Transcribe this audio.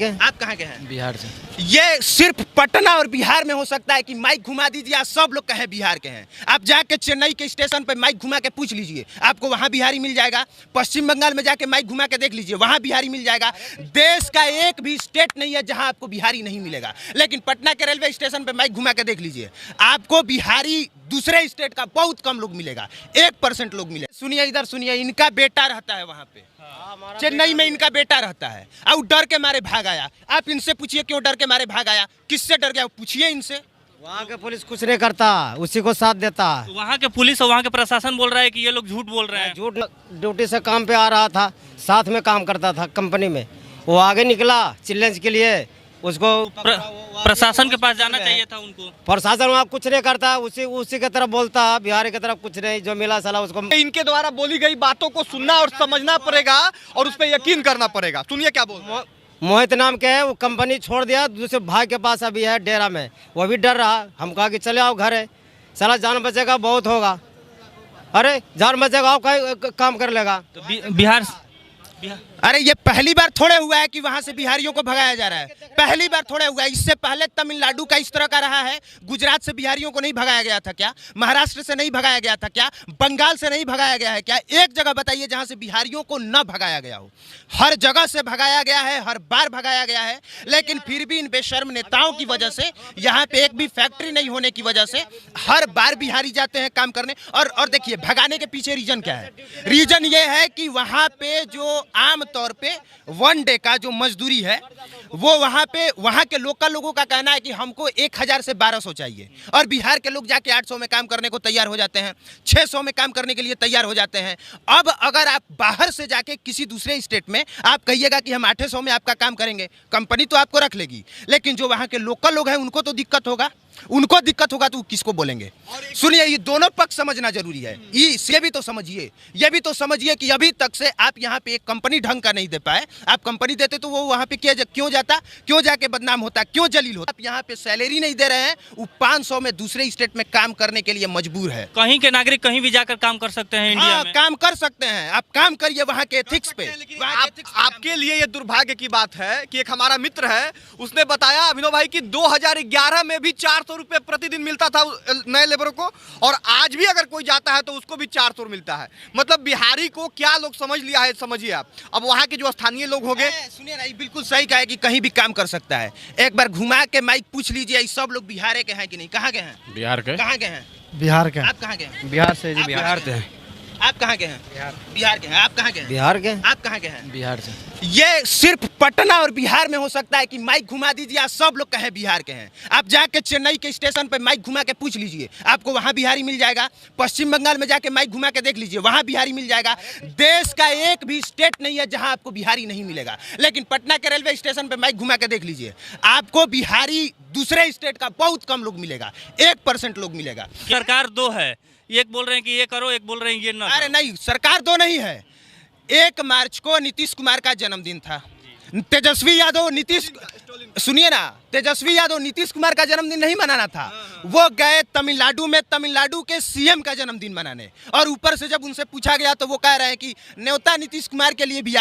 आप कहाँ के हैं? बिहार से। ये सिर्फ पटना और बिहार में हो सकता है कि माइक घुमा दीजिए, आप सब लोग कहें बिहार के हैं। आप जाके चेन्नई के स्टेशन पे माइक घुमा के पूछ लीजिए, आपको वहाँ बिहारी मिल जाएगा। पश्चिम बंगाल में जाके माइक घुमा के देख लीजिए, वहाँ बिहारी मिल जाएगा। देश का एक भी स्टेट नहीं है जहाँ आपको बिहारी नहीं मिलेगा। लेकिन पटना के रेलवे स्टेशन पे माइक घुमा के देख लीजिए, आपको बिहारी दूसरे स्टेट का बहुत कम लोग मिलेगा, 1% लोग मिलेगा। सुनिए इधर सुनिए, इनका बेटा रहता है वहाँ पे, चेन्नई में इनका बेटा रहता है और डर के मारे भाग आया। आप इनसे पूछिए क्यों डर के मारे भाग आया, किससे डर गया, पूछिए इनसे। वहाँ के पुलिस कुछ नहीं करता, उसी को साथ देता। वहाँ के पुलिस और वहाँ के प्रशासन बोल रहा है कि ये लोग झूठ बोल रहे हैं। झूठ, ड्यूटी से काम पे आ रहा था, साथ में काम करता था कंपनी में, वो आगे निकला चैलेंज के लिए, उसको प्रशासन के पास जाना चाहिए था उनको। प्रशासन वहाँ कुछ नहीं करता, उसी की तरफ बोलता, बिहार की तरफ कुछ नहीं, जो मिला साला उसको। इनके द्वारा बोली गई बातों को सुनना और समझना पड़ेगा और उस पर यकीन करना पड़ेगा। सुनिए क्या बोल। मोहित नाम के है, वो कंपनी छोड़ दिया, दूसरे भाई के पास अभी है डेरा में, वो भी डर रहा। हम कहा कि चले आओ घर है, साला जान बचेगा बहुत होगा। अरे जान बचेगा आओ काम कर लेगा। तो बिहार अरे ये पहली बार थोड़े हुआ है कि वहां से बिहारियों को भगाया जा रहा है, पहली बार थोड़े हुआ है। इससे पहले तमिलनाडु का इस तरह का रहा है। गुजरात से बिहारियों को नहीं भगाया गया था क्या? महाराष्ट्र से नहीं भगाया गया था क्या? बंगाल से नहीं भगाया गया है क्या? एक जगह बताइए जहां से बिहारियों को न भगाया गया हो। हर जगह से भगाया गया है, हर बार भगाया गया है। लेकिन फिर भी इन बेशर्म नेताओं की वजह से, यहाँ पे एक भी फैक्ट्री नहीं होने की वजह से हर बार बिहारी जाते हैं काम करने। और देखिए भगाने के पीछे रीजन क्या है? रीजन ये है कि वहाँ पे जो आम तौर पे 1 डे का जो मजदूरी है वो वहाँ पे, वहाँ के लोकल लोगों का कहना है कि हमको 1000 से 1200 चाहिए, और बिहार के लोग जाके 800 में काम करने को तैयार हो जाते हैं, 600 में काम करने के लिए तैयार हो जाते हैं। अब अगर आप बाहर से जाके किसी दूसरे स्टेट में आप कहिएगा कि हम 800 में आपका काम करेंगे, कंपनी तो आपको रख लेगी, लेकिन जो वहाँ के लोकल लोग हैं उनको तो दिक्कत होगा, उनको दिक्कत होगा तो किसको बोलेंगे? सुनिए, ये दोनों पक्ष समझना जरूरी है। ये भी तो समझिए, ये भी तो समझिए कि अभी तक से आप यहाँ पे एक कंपनी ढंग का नहीं दे पाए। आप कंपनी देते तो वो वहाँ पे क्यों जाता, क्यों जाके बदनाम होता, क्यों जलील होता? आप यहाँ पे सैलरी नहीं दे रहे हैं, वो 500 में दूसरे स्टेट में काम करने के लिए मजबूर है। कहीं के नागरिक कहीं भी जाकर काम कर सकते हैं इंडिया में। काम कर सकते हैं, आप काम करिए वहाँ के एथिक्स पे। आपके लिए ये दुर्भाग्य की बात है कि एक हमारा मित्र है, उसने बताया अभिनव भाई कि 2011 में भी 400 रुपए प्रतिदिन मिलता था नए लेबरों को, और आज भी अगर कोई जाता है तो उसको भी 400 मिलता है। मतलब बिहारी को क्या लोग समझ लिया है, समझिए आप। अब वहाँ के जो स्थानीय लोग होंगे, सुनिए ना, बिल्कुल सही कहा है कि कहीं भी काम कर सकता है। एक बार घुमा के माइक पूछ लीजिए, सब लोग बिहार के हैं कि नहीं? कहाँ के हैं? बिहार के। कहाँ के हैं? बिहार के। आप कहाँ के हैं? बिहार से जी। बिहार से हैं। आप कहाँ के हैं? बिहार के हैं। आप कहाँ के हैं? बिहार के। आप कहाँ के हैं? बिहार से। ये सिर्फ पटना और बिहार में हो सकता है कि माइक घुमा दीजिए, आप सब लोग कहें बिहार के हैं। आप जाके चेन्नई के स्टेशन पे माइक घुमा के पूछ लीजिए, आपको वहाँ बिहारी मिल जाएगा। पश्चिम बंगाल में जाके माइक घुमा के देख लीजिए, वहाँ बिहारी मिल जाएगा। देश का एक भी स्टेट नहीं है जहाँ आपको बिहारी नहीं मिलेगा। लेकिन पटना के रेलवे स्टेशन पे माइक घुमा के देख लीजिए, आपको बिहारी दूसरे स्टेट का बहुत कम लोग मिलेगा, 1% लोग मिलेगा। सरकार दो है, एक बोल रहे हैं कि ये करो, एक बोल रहे हैं ये ना। अरे नहीं, सरकार दो नहीं है। 1 मार्च को नीतीश कुमार का जन्मदिन था। तेजस्वी यादव सुनिए ना, तेजस्वी यादव नीतीश कुमार का जन्मदिन नहीं मनाना था, वो गए तमिलनाडु में तमिलनाडु के सीएम का जन्मदिन मनाने, और ऊपर से जब उनसे पूछा गया तो वो कह रहे हैं कि न्योता नीतीश कुमार के लिए भी आया